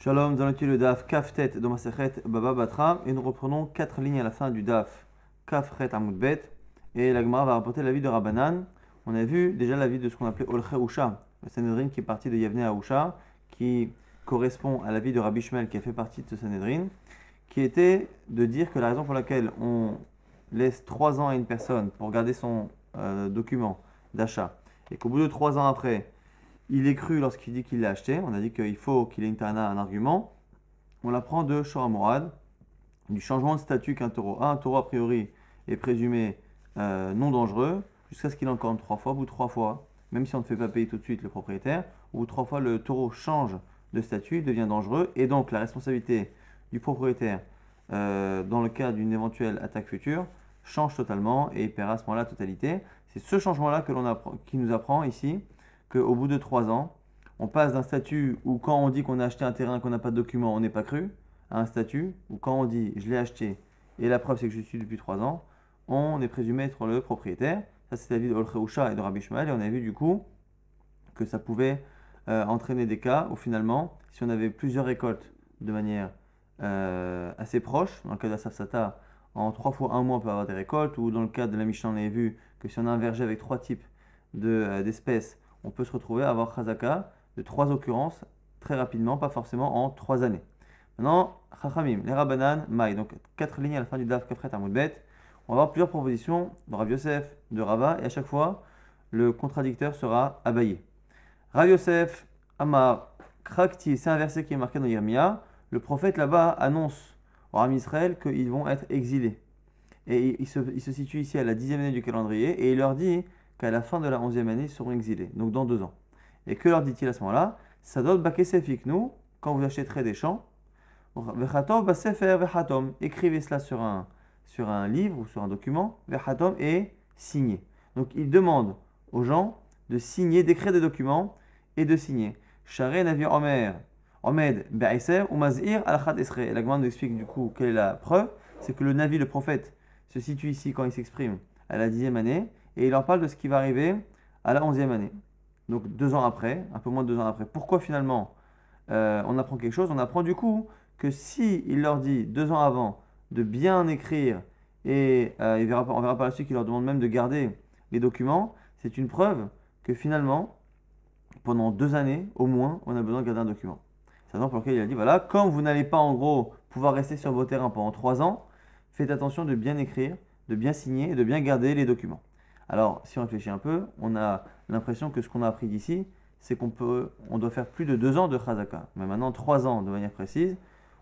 Shalom, nous allons étudier le DAF Kaf-Tet de Masechet Baba Batra et nous reprenons 4 lignes à la fin du DAF Kaf-Chet Amud Bet et la Gemara va rapporter l'avis de Rabbanan. On a vu déjà l'avis de ce qu'on appelait Olche Usha, le Sanhedrin qui est parti de Yavne à Usha, qui correspond à l'avis de Rabbi Shmuel qui a fait partie de ce Sanhedrin, qui était de dire que la raison pour laquelle on laisse 3 ans à une personne pour garder son document d'achat et qu'au bout de 3 ans après, il est cru lorsqu'il dit qu'il l'a acheté. On a dit qu'il faut qu'il ait une tana, un argument. On l'apprend de Shora Morad, du changement de statut qu'un taureau a. Un taureau, a priori, est présumé non dangereux, jusqu'à ce qu'il en corne 3 fois. Au bout de 3 fois, même si on ne fait pas payer tout de suite le propriétaire, au bout de 3 fois, le taureau change de statut, il devient dangereux. Et donc, la responsabilité du propriétaire, dans le cas d'une éventuelle attaque future, change totalement et il paiera à ce moment-là la totalité. C'est ce changement-là qui nous apprend ici qu'au bout de 3 ans, on passe d'un statut où quand on dit qu'on a acheté un terrain, qu'on n'a pas de document, on n'est pas cru, à un statut où quand on dit je l'ai acheté et la preuve c'est que je suis depuis 3 ans, on est présumé être le propriétaire. Ça c'est l'avis de Olche Usha et de Rabbi Shmuel et on a vu du coup que ça pouvait entraîner des cas où finalement, si on avait plusieurs récoltes de manière assez proche, dans le cas de la Safsata, en 3 fois 1 mois on peut avoir des récoltes, ou dans le cas de la Mishnah on avait vu que si on a un verger avec 3 types d'espèces, on peut se retrouver à avoir Chazaka de 3 occurrences très rapidement, pas forcément en 3 années. Maintenant, Chachamim, les Rabbanan, Maï, donc 4 lignes à la fin du Daf Kafret Amud Bet. On va avoir plusieurs propositions de Rav Yosef, de Rava, et à chaque fois, le contradicteur sera abayé. Rav Yosef, Amar, Krakti, c'est un verset qui est marqué dans Yirmiyah. Le prophète là-bas annonce au Ram Israël qu'ils vont être exilés. Et il se situe ici à la 10e année du calendrier, et il leur dit qu'à la fin de la 11e année, ils seront exilés, donc dans 2 ans. Et que leur dit-il à ce moment-là? Sadot bakesefik nous, quand vous achèterez des champs, vechatov basefer vechatom, écrivez cela sur un livre ou sur un document, vechatom et signé. Donc il demande aux gens de signer, d'écrire des documents et de signer. Share navi omer, omed be'eser ou mazir alachat esre. Et la Gemara nous explique du coup quelle est la preuve, c'est que le Navi, le prophète, se situe ici quand il s'exprime à la 10e année, et il leur parle de ce qui va arriver à la 11e année. Donc 2 ans après, un peu moins de 2 ans après. Pourquoi finalement on apprend quelque chose? On apprend du coup que si il leur dit 2 ans avant de bien écrire, et on verra par la suite qu'il leur demande même de garder les documents, c'est une preuve que finalement, pendant 2 années au moins, on a besoin de garder un document. C'est la raison pour laquelle il a dit, voilà, comme vous n'allez pas en gros pouvoir rester sur vos terrains pendant 3 ans, faites attention de bien écrire, de bien signer et de bien garder les documents. Alors, si on réfléchit un peu, on a l'impression que ce qu'on a appris d'ici, c'est on doit faire plus de 2 ans de Chazaka. Mais maintenant, 3 ans de manière précise,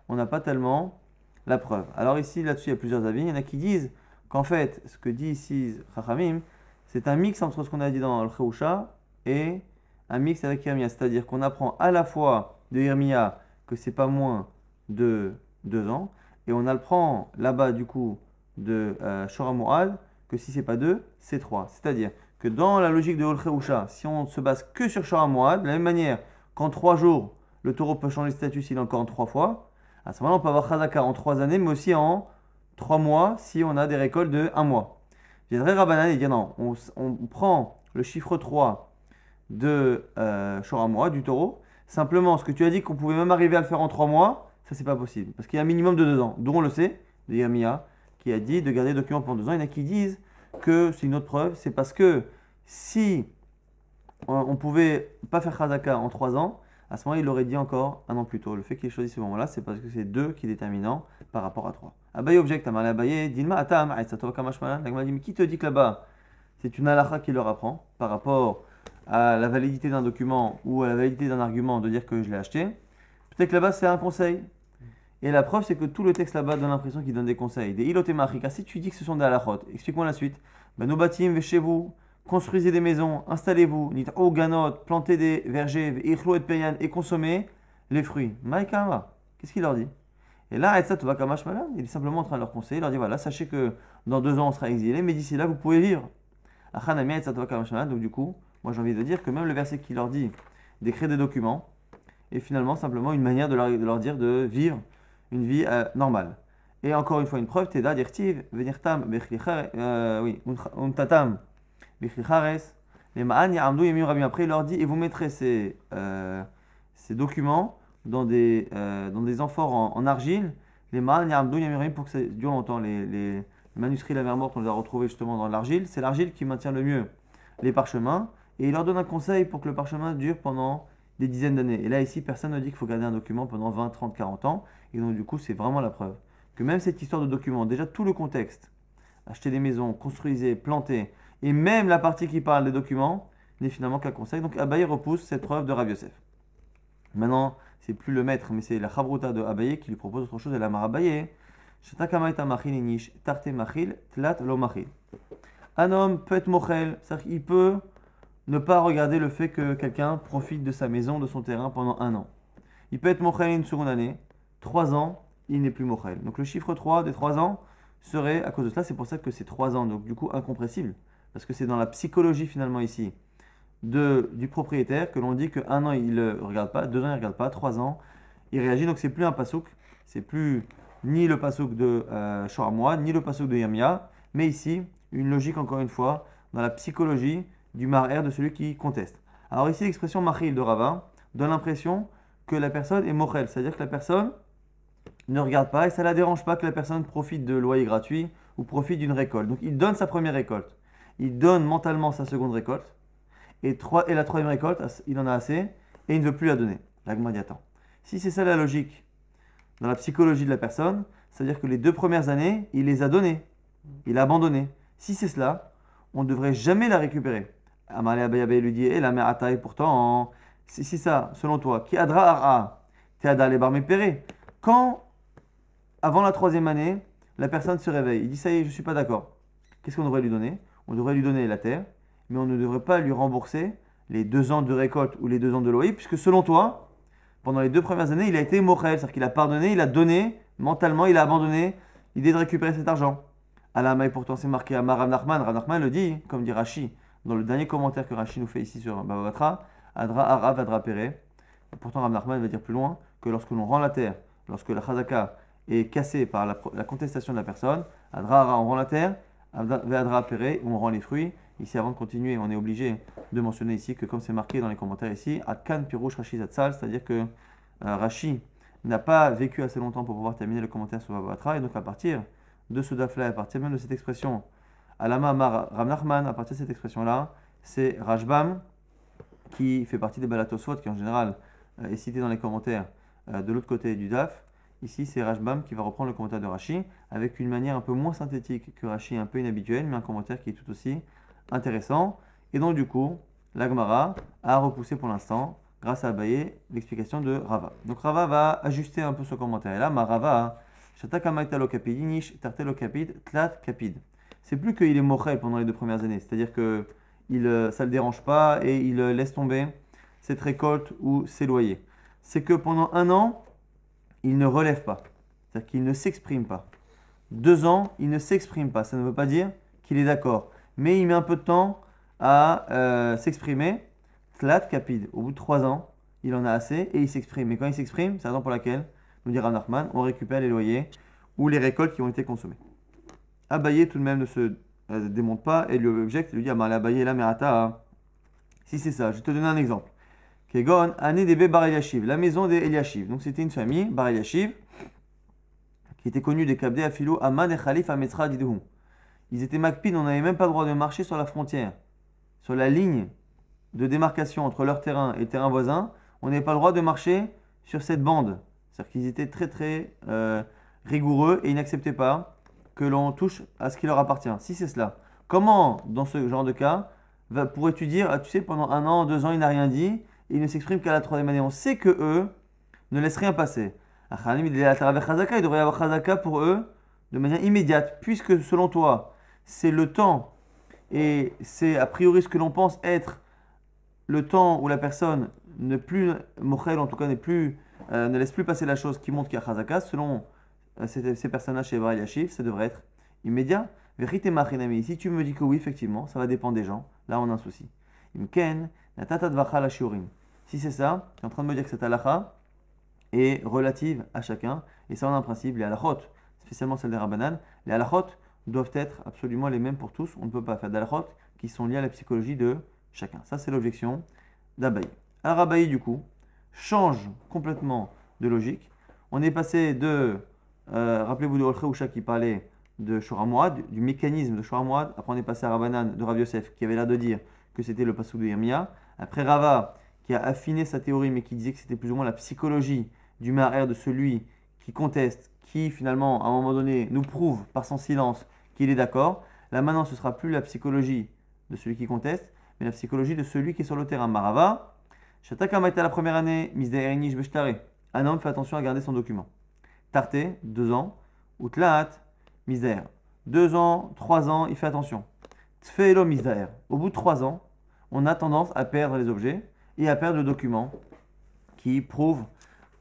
on n'a pas tellement la preuve. Alors ici, là-dessus, il y a plusieurs avis. Il y en a qui disent qu'en fait, ce que dit ici Chachamim, c'est un mix entre ce qu'on a dit dans le Cheusha et un mix avec Yirmiyah. C'est-à-dire qu'on apprend à la fois de Yirmiyah que c'est pas moins de 2 ans, et on apprend là-bas, du coup, de Shora Morad, que si c'est pas 2, c'est 3. C'est-à-dire que dans la logique de Olche Usha, si on se base que sur Shora Morad, de la même manière qu'en 3 jours, le taureau peut changer de statut s'il est encore en 3 fois, à ce moment-là, on peut avoir Chazaka en 3 années, mais aussi en 3 mois si on a des récoltes de 1 mois. Viendrait Rabbanan et dire non, on prend le chiffre 3 de Shora Morad, du taureau. Simplement, ce que tu as dit qu'on pouvait même arriver à le faire en 3 mois, ça c'est pas possible. Parce qu'il y a un minimum de 2 ans, dont on le sait, de Yirmiyah, qui a dit de garder les documents pendant 2 ans. Il y en a qui disent que c'est une autre preuve, c'est parce que si on ne pouvait pas faire Chazaka en 3 ans, à ce moment-là, il aurait dit encore 1 an plus tôt. Le fait qu'il ait choisi ce moment-là, c'est parce que c'est 2 qui est déterminant par rapport à 3. Abaye objecte, Amal Abaye, Dilma Atam, Aïsatova Kamashmalan. La Gemara dit, mais qui te dit que là-bas, c'est une halakha qui leur apprend par rapport à la validité d'un document ou à la validité d'un argument de dire que je l'ai acheté? Peut-être que là-bas, c'est un conseil. Et la preuve, c'est que tout le texte là-bas donne l'impression qu'il donne des conseils. Des ilotemachika. Si tu dis que ce sont des halachot, explique-moi la suite. Ben, nos bâtiments, chez vous, construisez des maisons, installez-vous, nit'o ganot, plantez des vergers, ichlo et peyan, et consommez les fruits. Maïkama. Qu'est-ce qu'il leur dit? Et là, il est simplement en train de leur conseiller. Il leur dit voilà, sachez que dans 2 ans, on sera exilé, mais d'ici là, vous pouvez vivre. Donc, du coup, moi j'ai envie de dire que même le verset qui leur dit d'écrire des documents est finalement simplement une manière de leur dire de vivre une vie normale. Et encore une fois, une preuve, Teda dirtiv, venir tam, untatam, les ma'an ya'amdu yemim rabim. Après, il leur dit, et vous mettrez ces documents dans des amphores en argile, les ma'an ya'amdou yamirim pour que ça dure longtemps. Les manuscrits de la mer morte, on les a retrouvés justement dans l'argile. C'est l'argile qui maintient le mieux les parchemins. Et il leur donne un conseil pour que le parchemin dure pendant des dizaines d'années. Et là, ici, personne ne dit qu'il faut garder un document pendant 20, 30, 40 ans. Et donc, du coup, c'est vraiment la preuve que même cette histoire de document, déjà tout le contexte, acheter des maisons, construisez, plantez, et même la partie qui parle des documents, n'est finalement qu'un conseil. Donc, Abaye repousse cette preuve de Rav Yosef. Maintenant, c'est plus le maître, mais c'est la Chavruta de Abaye qui lui propose autre chose. Elle a Abaye. Un homme peut être mochel, c'est-à-dire qu'il peut ne pas regarder le fait que quelqu'un profite de sa maison, de son terrain pendant un an. Il peut être mochel une seconde année, 3 ans, il n'est plus mochel. Donc le chiffre 3 des 3 ans serait, à cause de cela, c'est pour ça que c'est 3 ans, donc du coup incompressible, parce que c'est dans la psychologie finalement ici du propriétaire que l'on dit que 1 an il ne regarde pas, 2 ans il ne regarde pas, 3 ans il réagit, donc c'est plus un pasouk, c'est plus ni le pasouk de Shoramoa, ni le pasouk de Yamia, mais ici, une logique encore une fois, dans la psychologie du mar'er de celui qui conteste. Alors ici, l'expression machil de Rava donne l'impression que la personne est mochel, c'est-à-dire que la personne ne regarde pas et ça ne la dérange pas que la personne profite de loyer gratuit ou profite d'une récolte. Donc il donne sa première récolte, il donne mentalement sa seconde récolte et la troisième récolte, il en a assez et il ne veut plus la donner. L'agma dit attends. Si c'est ça la logique dans la psychologie de la personne, c'est-à-dire que les 2 premières années, il les a données, il a abandonné. Si c'est cela, on ne devrait jamais la récupérer. Amalé Abayabe lui dit, la mère Ataï pourtant, si ça, selon toi, qui adra ara, teada les barmé péré. Quand, avant la 3e année, la personne se réveille, il dit ça y est, je ne suis pas d'accord. Qu'est-ce qu'on devrait lui donner? On devrait lui donner la terre, mais on ne devrait pas lui rembourser les 2 ans de récolte ou les 2 ans de loyer, puisque selon toi, pendant les 2 premières années, il a été mochel, c'est-à-dire qu'il a pardonné, il a donné, mentalement, il a abandonné l'idée de récupérer cet argent. Alama, et pourtant c'est marqué à Rav Nachman. Rav Nachman le dit, comme dit Rashi, dans le dernier commentaire que Rashi nous fait ici sur Baba Batra, Adra Arav Adra Pere. Pourtant Rav Nachman va dire plus loin que lorsque l'on rend la terre, lorsque la Chazaka est cassée par la contestation de la personne, Adra Ara, on rend la terre, Adra Pere, on rend les fruits. Ici, avant de continuer, on est obligé de mentionner ici que comme c'est marqué dans les commentaires ici, Adkan Pirouche Rashi Zatzal, c'est-à-dire que Rashi n'a pas vécu assez longtemps pour pouvoir terminer le commentaire sur Baba Batra, et donc à partir de ce daf-là, à partir même de cette expression, Alama Amar Rav Nachman, à partir de cette expression-là, c'est Rashbam qui fait partie des Balatosfot, qui en général est cité dans les commentaires de l'autre côté du daf. Ici, c'est Rashbam qui va reprendre le commentaire de Rashi avec une manière un peu moins synthétique que Rashi, un peu inhabituelle, mais un commentaire qui est tout aussi intéressant. Et donc, du coup, la Gemara a repoussé pour l'instant, grâce à Abaye, l'explication de Rava. Donc, Rava va ajuster un peu ce commentaire. Et là, Rava, c'est plus qu'il est mochel pendant les 2 premières années, c'est-à-dire que ça ne le dérange pas et il laisse tomber cette récolte ou ses loyers. C'est que pendant 1 an, il ne relève pas, c'est-à-dire qu'il ne s'exprime pas. 2 ans, il ne s'exprime pas, ça ne veut pas dire qu'il est d'accord, mais il met un peu de temps à s'exprimer. Tlat capide, au bout de 3 ans, il en a assez et il s'exprime. Mais quand il s'exprime, c'est la raison pour laquelle, nous dit Rav Nachman, on récupère les loyers ou les récoltes qui ont été consommées. Abaye tout de même ne se démonte pas et lui objecte, il lui dit Abaye la merata. Si c'est ça, je vais te donner un exemple. Kegon, année des Bar Eliashiv, la maison des Eliashiv. Donc c'était une famille, Bar Eliashiv, qui était connue des Kabdé Afilo Aman et Khalif Ametra Didouhum. Ils étaient Makpin, on n'avait même pas le droit de marcher sur la frontière, sur la ligne de démarcation entre leur terrain et le terrain voisin. On n'avait pas le droit de marcher sur cette bande. C'est-à-dire qu'ils étaient très très rigoureux et ils n'acceptaient pas que l'on touche à ce qui leur appartient. Si c'est cela, comment, dans ce genre de cas, pourrais-tu dire, tu sais, pendant 1 an, 2 ans, il n'a rien dit, et il ne s'exprime qu'à la 3e année. On sait que eux ne laissent rien passer. Il devrait y avoir chazaka pour eux de manière immédiate, puisque selon toi, c'est le temps, et c'est a priori ce que l'on pense être le temps où la personne ne plus mochel, en tout cas ne laisse plus passer la chose qui montre qu'il y a chazaka, selon ces personnages chez Bar Eliashiv, ça devrait être immédiat. Vérité machinami, si tu me dis que oui, effectivement, ça va dépendre des gens, là on a un souci. Imken, natata dvacha la shiurim. Si c'est ça, tu es en train de me dire que cette halakha est relative à chacun, et ça on a un principe, les halachot, spécialement celles des Rabbanan, les halachot doivent être absolument les mêmes pour tous, on ne peut pas faire d'halachot qui sont liés à la psychologie de chacun. Ça c'est l'objection d'Abaye. Alors Abaye du coup, change complètement de logique. On est passé de, rappelez-vous de Olche Usha qui parlait de Shora Moad, du mécanisme de Shora Moad. Après, on est passé à Rabbanan de Rav Yosef qui avait l'air de dire que c'était le passouk de Yirmia. Après, Rava qui a affiné sa théorie mais qui disait que c'était plus ou moins la psychologie du Maher de celui qui conteste, qui finalement, à un moment donné, nous prouve par son silence qu'il est d'accord. Là maintenant, ce ne sera plus la psychologie de celui qui conteste, mais la psychologie de celui qui est sur le terrain. Marava, Shatakama était à la première année, Misdaerinish Beshtare. Un homme fait attention à garder son document. Tarte, 2 ans. Utlaat, Misdaer. 2 ans, 3 ans, il fait attention. Tfeelo Misdaer. Au bout de 3 ans, on a tendance à perdre les objets et à perdre le document qui prouve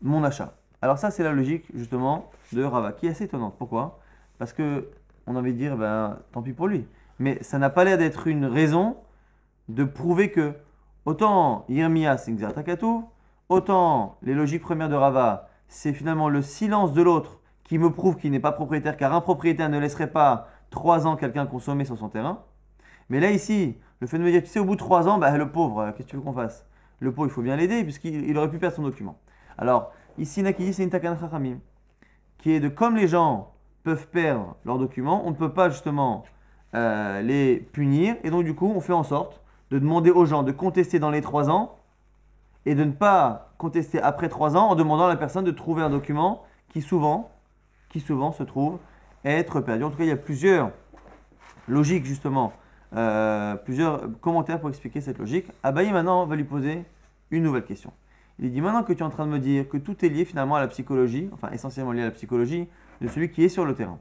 mon achat. Alors ça, c'est la logique justement de Rava, qui est assez étonnante. Pourquoi? Parce que on a envie de dire, ben, tant pis pour lui. Mais ça n'a pas l'air d'être une raison de prouver que autant Yirmia c'est Xertakatu, autant les logiques premières de Rava, c'est finalement le silence de l'autre qui me prouve qu'il n'est pas propriétaire, car un propriétaire ne laisserait pas 3 ans quelqu'un consommer sur son terrain. Mais là ici, le fait de me dire, tu sais, au bout de 3 ans, bah, le pauvre, qu'est-ce que tu veux qu'on fasse? Le pauvre, il faut bien l'aider, puisqu'il aurait pu perdre son document. Alors, ici, Nakidi, c'est une Takan Chachamim, qui est de comme les gens peuvent perdre leurs documents, on ne peut pas justement les punir, et donc du coup, on fait en sorte de demander aux gens de contester dans les 3 ans, et de ne pas contester après 3 ans en demandant à la personne de trouver un document qui souvent se trouve être perdu. En tout cas, il y a plusieurs logiques justement, plusieurs commentaires pour expliquer cette logique. Abaye maintenant va lui poser une nouvelle question. Il dit maintenant que tu es en train de me dire que tout est lié finalement à la psychologie, enfin essentiellement lié à la psychologie de celui qui est sur le terrain.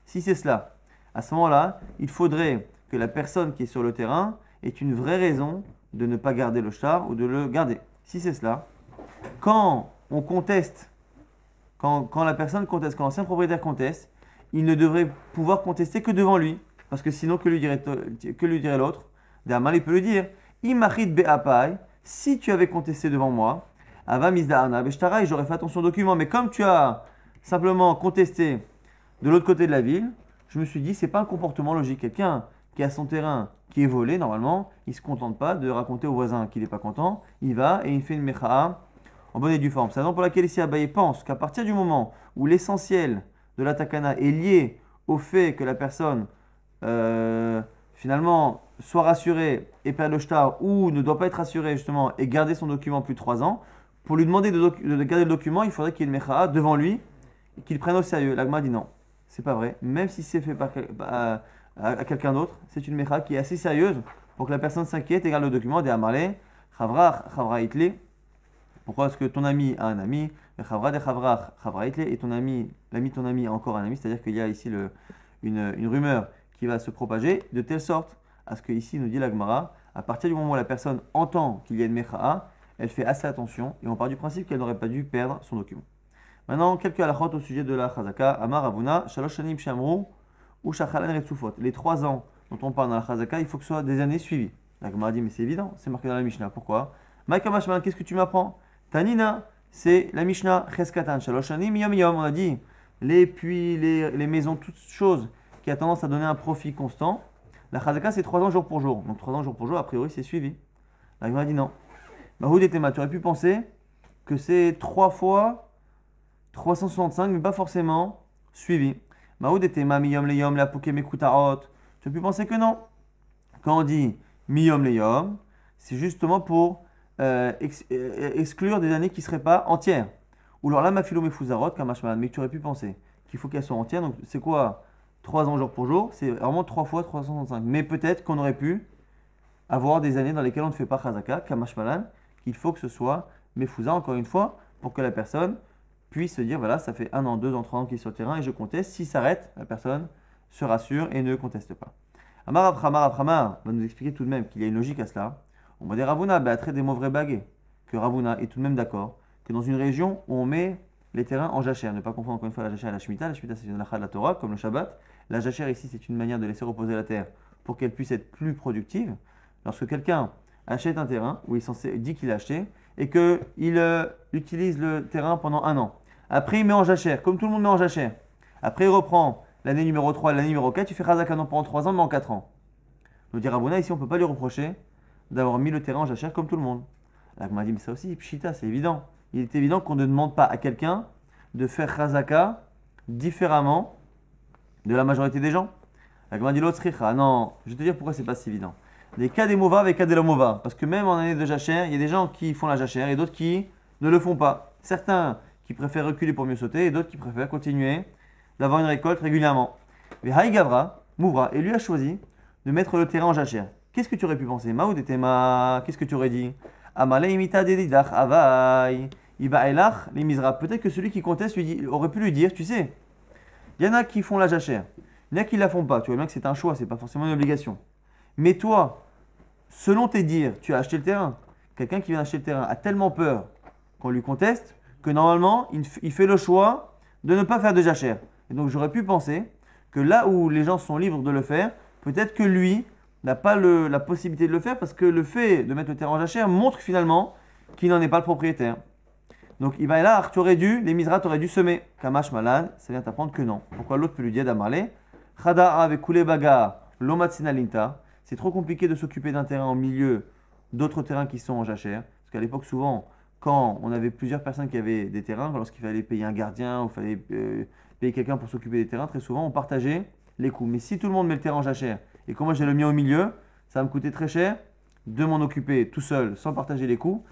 Si c'est cela, à ce moment-là, il faudrait que la personne qui est sur le terrain ait une vraie raison de ne pas garder le shtar ou de le garder. Si c'est cela, quand on conteste, quand la personne conteste, quand l'ancien propriétaire conteste, il ne devrait pouvoir contester que devant lui. Parce que sinon, que lui dirait l'autre? Dermal, il peut lui dire, Imachid be'apai, si tu avais contesté devant moi, Ava misda'ana be'shtara, j'aurais fait attention au document. Mais comme tu as simplement contesté de l'autre côté de la ville, je me suis dit, c'est pas un comportement logique. Quelqu'un qui a son terrain qui est volé, normalement, il ne se contente pas de raconter au voisin qu'il n'est pas content. Il va et il fait une mecha'a en bonne et due forme. C'est la raison pour laquelle ici Abaye pense qu'à partir du moment où l'essentiel de la takana est lié au fait que la personne finalement soit rassurée et perd le shtar ou ne doit pas être rassurée justement et garder son document plus de 3 ans, pour lui demander de garder le document, il faudrait qu'il y ait une mecha'a devant lui et qu'il prenne au sérieux. L'agma dit non, c'est pas vrai. Même si c'est fait par à quelqu'un d'autre, c'est une mecha qui est assez sérieuse pour que la personne s'inquiète et garde le document des Amarle, Chavra Itle. Pourquoi est-ce que ton ami a un ami, Chavra de Chavra Itle, et ton ami, l'ami de ton ami a encore un ami, c'est-à-dire qu'il y a ici une rumeur qui va se propager de telle sorte à ce que ici nous dit la Gemara, à partir du moment où la personne entend qu'il y a une mecha, elle fait assez attention et on part du principe qu'elle n'aurait pas dû perdre son document. Maintenant, quelques halachot au sujet de la chazaka. Amar Avuna, Shalosh Shanim Shamru, ou Shachalan Retsufot. Les 3 ans dont on parle dans la chazaka, il faut que ce soit des années suivies. La Gemara dit, mais c'est évident, c'est marqué dans la Mishnah. Pourquoi? Maïkamashman, qu'est-ce que tu m'apprends? Tanina, c'est la Mishnah, Cheskatan, Shalosh Shanim Yom Yom. On a dit, les puits, les maisons, toutes choses qui a tendance à donner un profit constant. La chazaka, c'est 3 ans jour pour jour. Donc 3 ans jour pour jour, a priori, c'est suivi. La Gemara dit non. Mahoud et Tema, tu aurais pu penser que c'est 3 fois 365, mais pas forcément suivi. Maoud était ma miyom leyom la pouké mekoutarot. Tu as pu penser que non. Quand on dit miyom leyom, c'est justement pour exclure des années qui ne seraient pas entières. Ou alors là, ma philo mefuzarot, kamashman, mais tu aurais pu penser qu'il faut qu'elles soient entières. Donc c'est quoi 3 ans jour pour jour? C'est vraiment 3 fois 365. Mais peut-être qu'on aurait pu avoir des années dans lesquelles on ne fait pas chazaka, kamashmalan, qu'il faut que ce soit mefuza, encore une fois, pour que la personne puisse se dire, voilà, ça fait 1 an, 2 ans, 3 ans qu'il est sur le terrain et je conteste. S'il s'arrête, la personne se rassure et ne conteste pas. Amar Abhamar va nous expliquer tout de même qu'il y a une logique à cela. On va dire Ravuna, très des mauvais baguets, que Ravuna est tout de même d'accord que dans une région où on met les terrains en jachère, ne pas confondre encore une fois la jachère et la shemitah. La shemitah, c'est une lacha de la Torah, comme le Shabbat. La jachère ici, c'est une manière de laisser reposer la terre pour qu'elle puisse être plus productive. Lorsque quelqu'un achète un terrain, où il dit qu'il l'a acheté, et qu'il utilise le terrain pendant 1 an. Après, il met en jachère, comme tout le monde met en jachère. Après, il reprend l'année numéro 3, l'année numéro 4, tu fais chazaka non pas en 3 ans, mais en 4 ans. Nous dire Ravuna, ici, on ne peut pas lui reprocher d'avoir mis le terrain en jachère comme tout le monde. La Gemara dit, mais ça aussi, pshita, c'est évident. Il est évident qu'on ne demande pas à quelqu'un de faire chazaka différemment de la majorité des gens. La Gemara dit l'autre sricha. Non, je vais te dire pourquoi c'est pas si évident. Les cas des mova avec cas de la mova. Parce que même en année de jachère, il y a des gens qui font la jachère et d'autres qui ne le font pas. Certains qui préfèrent reculer pour mieux sauter et d'autres qui préfèrent continuer d'avoir une récolte régulièrement. Mais Haï Gavra, Mouvra, et lui a choisi de mettre le terrain en jachère. Qu'est-ce que tu aurais pu penser? Maoud et ma, qu'est-ce que tu aurais dit? Amale imita dedidach avai. Iba elach les misra. Peut-être que celui qui conteste aurait pu lui dire, tu sais, il y en a qui font la jachère, il y en a qui ne la font pas. Tu vois bien que c'est un choix, c'est pas forcément une obligation. Mais toi, selon tes dires, tu as acheté le terrain. Quelqu'un qui vient acheter le terrain a tellement peur qu'on lui conteste que normalement, il fait le choix de ne pas faire de jachère. Et donc, j'aurais pu penser que là où les gens sont libres de le faire, peut-être que lui n'a pas la possibilité de le faire parce que le fait de mettre le terrain en jachère montre finalement qu'il n'en est pas le propriétaire. Donc, il va là, tu aurais dû, les misras, tu aurais dû semer. Kamash malad, ça vient t'apprendre que non. Pourquoi l'autre peut lui dire d'amarler? Khada'a avec kule baga, lomatsina linta. C'est trop compliqué de s'occuper d'un terrain au milieu d'autres terrains qui sont en jachère. Parce qu'à l'époque, souvent, quand on avait plusieurs personnes qui avaient des terrains, lorsqu'il fallait payer un gardien ou il fallait payer quelqu'un pour s'occuper des terrains, très souvent, on partageait les coûts. Mais si tout le monde met le terrain en jachère et que moi j'ai le mien au milieu, ça va me coûter très cher de m'en occuper tout seul sans partager les coûts,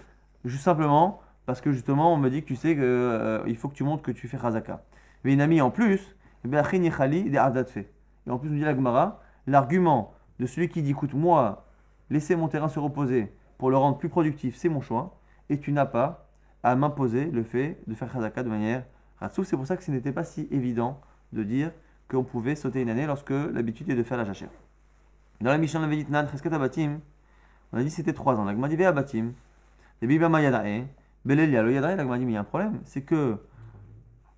juste simplement parce que justement, on me dit que tu sais qu'il faut que tu montres que tu fais Khazaka. Mais une amie en plus, et en plus, nous dit la Gemara, l'argument de celui qui dit écoute, moi, laisser mon terrain se reposer pour le rendre plus productif, c'est mon choix, et tu n'as pas à m'imposer le fait de faire Khazaka de manière ratsouf. C'est pour ça que ce n'était pas si évident de dire qu'on pouvait sauter une année lorsque l'habitude est de faire la jachère. Dans la Mishnah, on avait dit Nan, Batim, on a dit c'était 3 ans. La Gemara dit Vea Batim, et Bibama Yadae. Belelia, le Yadra, il a dit, mais il y a un problème, c'est que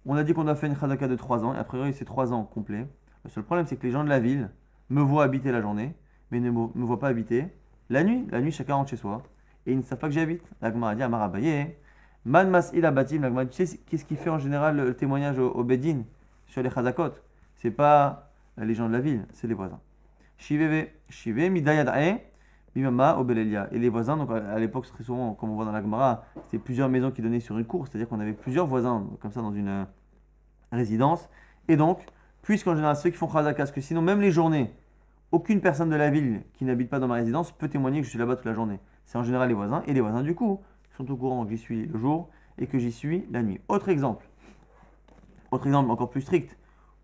on a dit qu'on a fait une Khazaka de 3 ans, et a priori c'est 3 ans complets. Le seul problème, c'est que les gens de la ville me voient habiter la journée, mais ne me voient pas habiter la nuit. La nuit, chacun rentre chez soi, et ils ne savent pas que j'habite. La Gemara dit, Amarabaye, Man Mas Ila Batim, la Gemara dit, tu sais, qu'est-ce qui fait en général le témoignage au Bedin sur les Khazakot? C'est pas les gens de la ville, c'est les voisins. Shiveve, Shive, Midayadae. Mimama Obelelia. Et les voisins, donc à l'époque, très souvent, comme on voit dans la Gemara, c'était plusieurs maisons qui donnaient sur une cour, c'est-à-dire qu'on avait plusieurs voisins comme ça dans une résidence. Et donc, puisqu'en général, ceux qui font Khazaka, parce que sinon, même les journées, aucune personne de la ville qui n'habite pas dans ma résidence peut témoigner que je suis là-bas toute la journée. C'est en général les voisins, et les voisins, du coup, sont au courant que j'y suis le jour et que j'y suis la nuit. Autre exemple encore plus strict,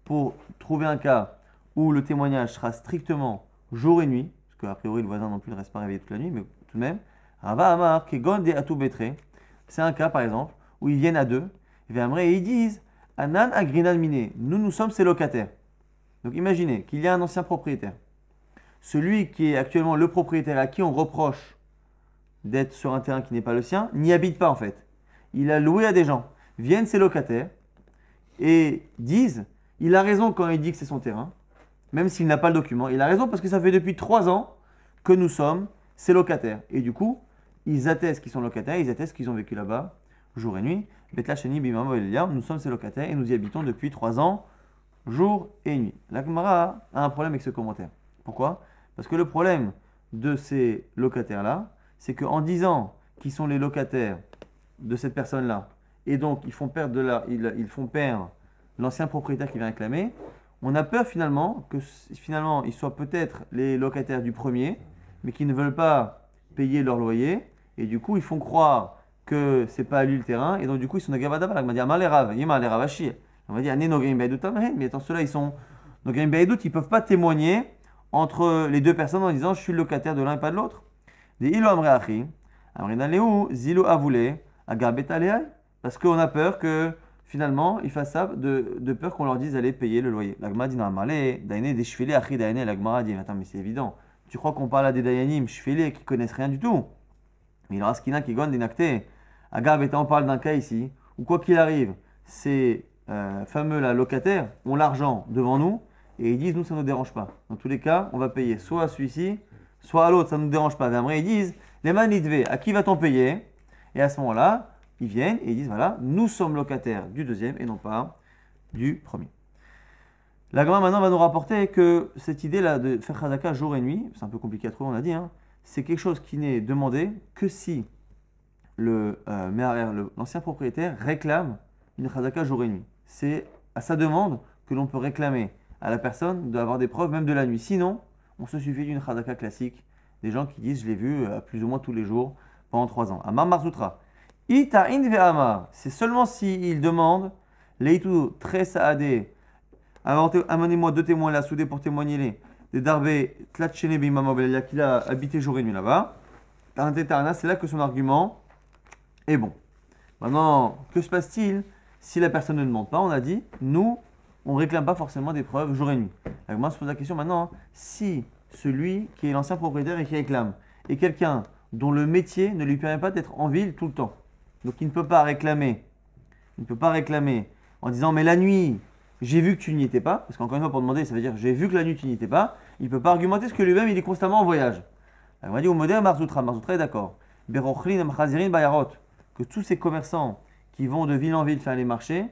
pour trouver un cas où le témoignage sera strictement jour et nuit. A priori le voisin non plus ne reste pas réveillé toute la nuit, mais tout de même, Rava Amar, Kegon de Atou Betre, c'est un cas par exemple où ils viennent à deux, et ils disent Anan Agrinan Miné, nous sommes ses locataires. Donc imaginez qu'il y a un ancien propriétaire, celui qui est actuellement le propriétaire à qui on reproche d'être sur un terrain qui n'est pas le sien, n'y habite pas en fait. Il a loué à des gens, viennent ses locataires et disent il a raison quand il dit que c'est son terrain. Même s'il n'a pas le document. Il a raison parce que ça fait depuis 3 ans que nous sommes ses locataires. Et du coup, ils attestent qu'ils sont locataires, ils attestent qu'ils ont vécu là-bas jour et nuit. Betlacheni bimamo elia, nous sommes ses locataires et nous y habitons depuis 3 ans, jour et nuit. La Gemara a un problème avec ce commentaire. Pourquoi? Parce que le problème de ces locataires-là, c'est qu'en disant qu'ils sont les locataires de cette personne-là, et donc ils font perdre l'ancien propriétaire qui vient réclamer, on a peur finalement ils soient peut-être les locataires du premier, mais qui ne veulent pas payer leur loyer, et du coup ils font croire que c'est pas à lui le terrain, et donc du coup ils sont nagavadaval. On va dire on va dire mais attends, ceux-là ils sont ils peuvent pas témoigner entre les deux personnes en disant je suis le locataire de l'un et pas de l'autre. Des ilo amreachi, amrinaleu zilo avoulé, agabetalei, parce qu'on a peur que finalement, ils fassent ça de peur qu'on leur dise d'aller payer le loyer. L'agma dit non, malé, daïné, des shfilé, achri daïné. L'agma dit attends, mais c'est évident. Tu crois qu'on parle à des dayanim, shfilé, qui connaissent rien du tout. Mais il y aura skina qui gonne des nactés. Agab, on parle d'un cas ici, où quoi qu'il arrive, ces fameux là, locataires ont l'argent devant nous et ils disent nous, ça ne nous dérange pas. Dans tous les cas, on va payer soit à celui-ci, soit à l'autre, ça ne nous dérange pas. Mais après, ils disent les manitve, à qui va-t-on payer? Et à ce moment-là, ils viennent et ils disent voilà, nous sommes locataires du deuxième et non pas du premier. La Gemara maintenant va nous rapporter que cette idée-là de faire Khazaka jour et nuit, c'est un peu compliqué à trouver, on a dit, hein, c'est quelque chose qui n'est demandé que si l'ancien propriétaire réclame une chazaka jour et nuit. C'est à sa demande que l'on peut réclamer à la personne d'avoir des preuves même de la nuit. Sinon, on se suffit d'une chazaka classique. Des gens qui disent je l'ai vu plus ou moins tous les jours pendant 3 ans. Amar Marzoutra. Ita'in ve'amar. C'est seulement s'il demande Leitu très saadé. Amenez-moi 2 témoins là, soudés pour témoigner les. Des darbé tlatchene bimamabel qu'il a habité jour et nuit là-bas. C'est là que son argument est bon. Maintenant, que se passe-t-il si la personne ne demande pas? On a dit, nous, on ne réclame pas forcément des preuves jour et nuit. Alors moi, je pose la question maintenant, si celui qui est l'ancien propriétaire et qui réclame est quelqu'un dont le métier ne lui permet pas d'être en ville tout le temps, donc il ne peut pas réclamer en disant mais la nuit, j'ai vu que tu n'y étais pas, parce qu'encore une fois pour demander, ça veut dire j'ai vu que la nuit tu n'y étais pas, il ne peut pas argumenter parce que lui-même il est constamment en voyage. Alors on va dire au modèle Marzoutra est d'accord. Que tous ces commerçants qui vont de ville en ville faire les marchés,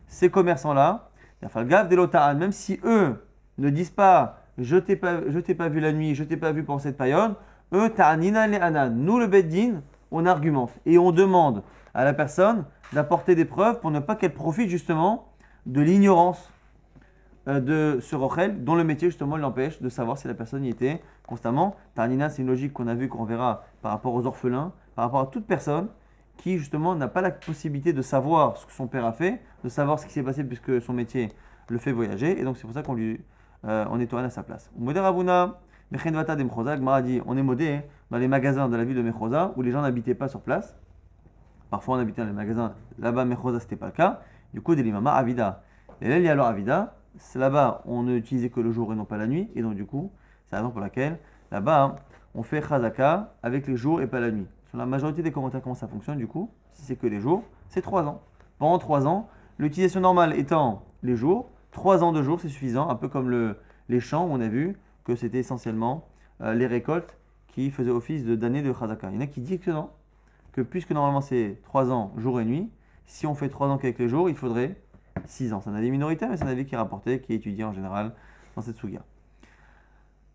ces commerçants-là, même si eux ne disent pas je t'ai pas vu la nuit, je t'ai pas vu pendant cette période, eux, nous le Beddin, on argumente et on demande à la personne d'apporter des preuves pour ne pas qu'elle profite justement de l'ignorance de ce rochel dont le métier justement l'empêche de savoir si la personne y était constamment. Tarnina, c'est une logique qu'on a vue, qu'on verra par rapport aux orphelins, par rapport à toute personne qui justement n'a pas la possibilité de savoir ce que son père a fait, de savoir ce qui s'est passé puisque son métier le fait voyager, et donc c'est pour ça qu'on on est tourné à sa place. Modé Ravuna, Mechenvata de Mechoza, Gmara dit on est modé dans les magasins de la ville de Mechoza où les gens n'habitaient pas sur place. Parfois on habitait dans les magasins, là-bas Mechoza c'était pas le cas. Du coup, Delimama Avida. Et là il y a alors Avida, c'est là-bas on ne utilisait que le jour et non pas la nuit, et donc du coup, c'est la raison pour laquelle là-bas on fait Chazaka avec les jours et pas la nuit. Sur la majorité des commentaires, comment ça fonctionne du coup? Si c'est que les jours, c'est 3 ans. Pendant 3 ans, l'utilisation normale étant les jours, 3 ans de jours c'est suffisant, un peu comme les champs où on a vu que c'était essentiellement les récoltes qui faisaient office d'année de Chazaka. Il y en a qui disent que non, que puisque normalement c'est 3 ans jour et nuit, si on fait 3 ans qu'avec les jours, il faudrait 6 ans. C'est un avis minoritaire, mais c'est un avis qui est rapporté, qui est étudié en général dans cette suga.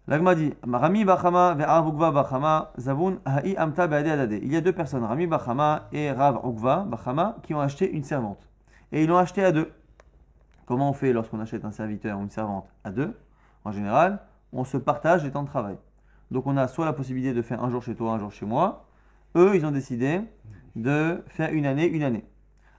L'agma dit Rami Bachama ve'Rav Ukva Bachama Zavun Ha'i Amta Be'ade Adade. Il y a 2 personnes, Rami Bachama et Rav Ukva Bachama, qui ont acheté une servante. Et ils l'ont acheté à 2. Comment on fait lorsqu'on achète un serviteur ou une servante à 2? En général, on se partage les temps de travail. Donc on a soit la possibilité de faire un jour chez toi, un jour chez moi. Eux, ils ont décidé de faire une année.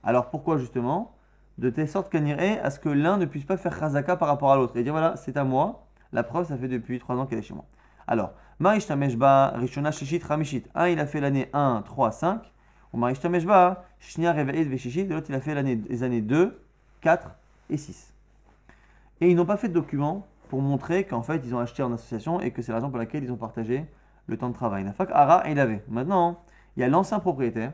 Alors pourquoi justement? De telle sorte qu'on irait à ce que l'un ne puisse pas faire chazaka par rapport à l'autre et dire voilà, c'est à moi. La preuve, ça fait depuis 3 ans qu'elle est chez moi. Alors, Marishtameshba, Rishona, Shishit, Ramishit. Un, il a fait l'année 1, 3, 5. Ou Marishtameshba, Shnia, Reve'ed, Veshishit. De l'autre, il a fait les années 2, 4 et 6. Et ils n'ont pas fait de document pour montrer qu'en fait, ils ont acheté en association et que c'est la raison pour laquelle ils ont partagé le temps de travail. Nafak, Ara, il avait. Maintenant, il y a l'ancien propriétaire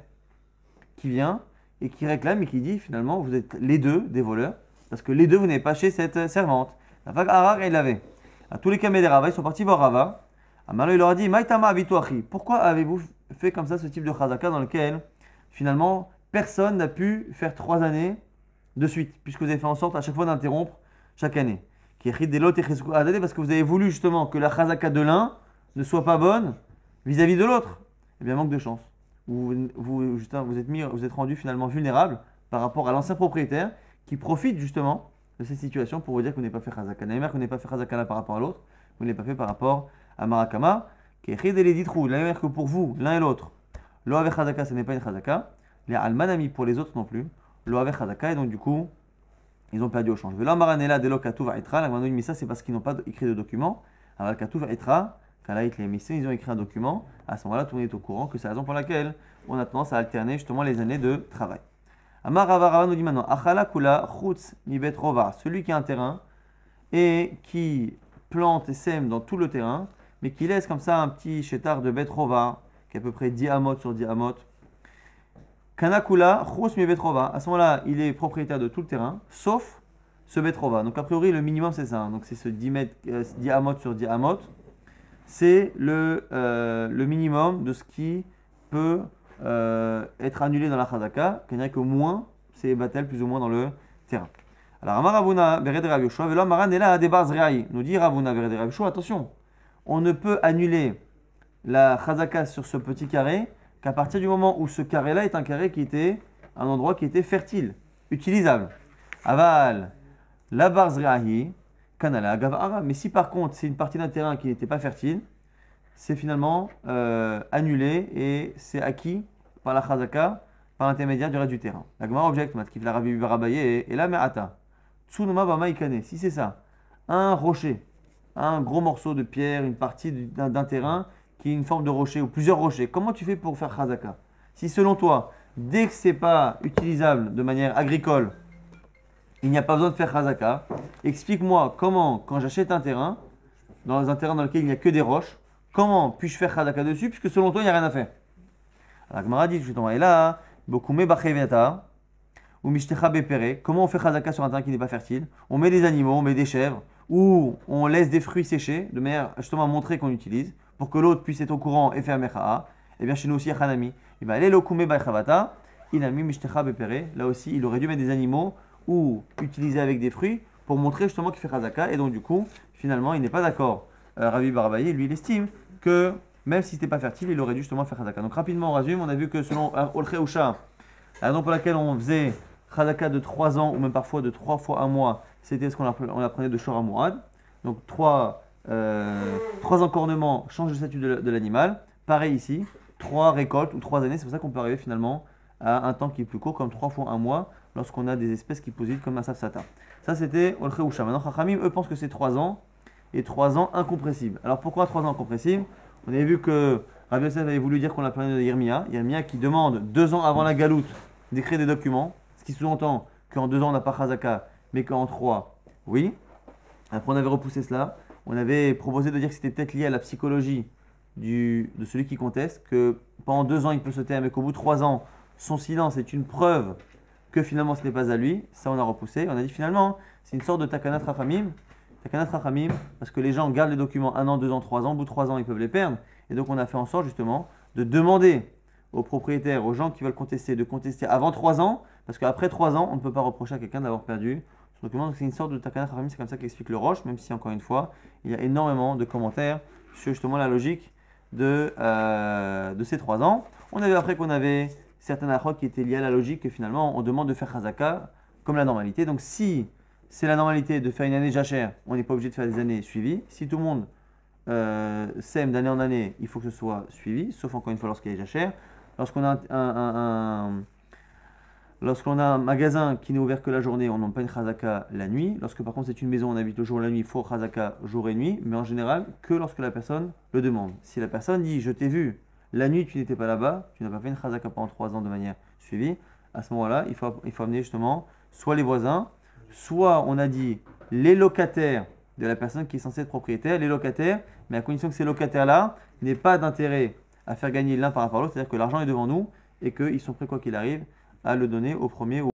qui vient et qui réclame et qui dit finalement, vous êtes les deux des voleurs parce que les deux, vous n'avez pas acheté cette servante. Nafak, Ara, il avait. À tous les camés des Rava, ils sont partis voir Rava. Amalo, il leur a dit Maïtama abituachi. Pourquoi avez-vous fait comme ça ce type de chazaka dans lequel finalement personne n'a pu faire 3 années de suite, puisque vous avez fait en sorte à chaque fois d'interrompre chaque année. Parce que vous avez voulu justement que la chazaka de l'un ne soit pas bonne vis-à-vis de l'autre. Eh bien, manque de chance. Vous êtes rendu finalement vulnérable par rapport à l'ancien propriétaire qui profite justement de cette situation pour vous dire que vous n'avez pas fait chazaka. Naïmer, que vous n'avez pas fait chazaka là par rapport à l'autre, vous ne l'avez pas fait par rapport à Marakama, qui est chideliditrou. Naïmer, que pour vous, l'un et l'autre, lo avec chazaka, ce n'est pas une chazaka. Les almanami pour les autres non plus, lo avec chazaka, et donc du coup, ils ont perdu au change. Vela maranela de lo katuv etra, la gmanoï misa, c'est parce qu'ils n'ont pas écrit de document. Alors, katuv etra, quand là, ils ont écrit un document, à ce moment-là, tout le monde est au courant que c'est la raison pour laquelle on a tendance à alterner justement les années de travail. Amar Rava nous dit maintenant, Achala kula chutz mi bet rova, celui qui a un terrain et qui plante et sème dans tout le terrain, mais qui laisse comme ça un petit chétard de bet rova, qui est à peu près 10 amot sur 10 amot. Kanakula chutz mi bet rova, à ce moment-là, il est propriétaire de tout le terrain, sauf ce bet rova. Donc a priori, le minimum c'est ça, donc c'est ce 10 amot sur 10 amot, c'est le minimum de ce qui peut être annulé dans la chazaka, qu'il n'y a que moins, c'est batel plus ou moins dans le terrain. Alors, Amar Ravuna, Bered Rav Yoshua, Velo Amaran est là à des bases réaï. Nous dit Ravuna, Bered Rav Yoshua, attention, on ne peut annuler la chazaka sur ce petit carré qu'à partir du moment où ce carré-là est un carré qui était un endroit qui était fertile, utilisable. Aval, la barzrahi, kanala, gavara. Mais si par contre c'est une partie d'un terrain qui n'était pas fertile, c'est finalement annulé et c'est acquis par la chazaka par l'intermédiaire du reste du terrain. La Gemara objecte, matkif la Rabbi Barabaye et la me'ata. Tsunoma bama ikane. Si c'est ça, un rocher, un gros morceau de pierre, une partie d'un terrain qui est une forme de rocher ou plusieurs rochers, comment tu fais pour faire chazaka? Si selon toi, dès que c'est pas utilisable de manière agricole, il n'y a pas besoin de faire chazaka, explique-moi comment, quand j'achète un terrain, dans lequel il n'y a que des roches, comment puis-je faire chazaka dessus, puisque selon toi, il n'y a rien à faire. La Gemara dit, justement, et là, bokume bacheviata, ou mishtecha bepere, comment on fait chazaka sur un terrain qui n'est pas fertile? On met des animaux, on met des chèvres, ou on laisse des fruits séchés, de manière justement à montrer qu'on utilise, pour que l'autre puisse être au courant et faire mecha'a. Et bien chez nous aussi, Hanami, il va aller lokume bacheviata, inami mishtecha bepere, là aussi, il aurait dû mettre des animaux, ou utiliser avec des fruits, pour montrer justement qu'il fait chazaka, et donc du coup, finalement, il n'est pas d'accord. Rabbi Barabaye, lui, il estime que même si ce n'était pas fertile, il aurait dû justement faire chazaka. Donc rapidement, on résume, on a vu que selon Olche Usha, la raison pour laquelle on faisait chazaka de 3 ans, ou même parfois de 3 fois un mois, c'était ce qu'on apprenait de Shora Mourad. Donc 3 encornements changent le statut de l'animal. Pareil ici, 3 récoltes ou 3 années, c'est pour ça qu'on peut arriver finalement à un temps qui est plus court, comme 3 fois un mois, lorsqu'on a des espèces qui posent comme un safsata. Ça c'était Olche Usha. Maintenant, Chachamim, eux, pensent que c'est 3 ans, et 3 ans incompressibles. Alors pourquoi 3 ans incompressibles? On avait vu que Rabbi Yosef avait voulu dire qu'on l'a parlé de Yirmia. Yirmia qui demande 2 ans avant la galoute d'écrire des documents, ce qui sous-entend qu'en 2 ans on n'a pas chazaka, mais qu'en 3, oui. Après on avait repoussé cela. On avait proposé de dire que c'était peut-être lié à la psychologie de celui qui conteste, que pendant 2 ans il peut se taire, mais qu'au bout de 3 ans, son silence est une preuve que finalement ce n'est pas à lui. Ça on a repoussé. On a dit finalement, c'est une sorte de takanat rachamim. Takanat rachamim, parce que les gens gardent les documents 1 an, 2 ans, 3 ans, au bout de 3 ans ils peuvent les perdre. Et donc on a fait en sorte justement de demander aux propriétaires, aux gens qui veulent contester, de contester avant 3 ans, parce qu'après 3 ans, on ne peut pas reprocher à quelqu'un d'avoir perdu son document. Donc c'est une sorte de takanat rachamim, c'est comme ça qu'explique le Roche, même si encore une fois, il y a énormément de commentaires sur justement la logique de ces 3 ans. On avait après qu'on avait certaines achot qui étaient liées à la logique, que finalement on demande de faire chazaka comme la normalité. Donc si c'est la normalité de faire une année jachère, on n'est pas obligé de faire des années suivies. Si tout le monde sème d'année en année, il faut que ce soit suivi, sauf encore une fois lorsqu'il y a jachère. Lorsqu'on a un magasin qui n'est ouvert que la journée, on n'a pas une chazaka la nuit. Lorsque par contre c'est une maison, on habite le jour et la nuit, il faut chazaka jour et nuit, mais en général que lorsque la personne le demande. Si la personne dit je t'ai vu, la nuit tu n'étais pas là-bas, tu n'as pas fait une chazaka pendant 3 ans de manière suivie, à ce moment-là, il faut amener justement soit les voisins, soit on a dit les locataires de la personne qui est censée être propriétaire, les locataires, mais à condition que ces locataires-là n'aient pas d'intérêt à faire gagner l'un par rapport à l'autre, c'est-à-dire que l'argent est devant nous et qu'ils sont prêts quoi qu'il arrive à le donner au premier ou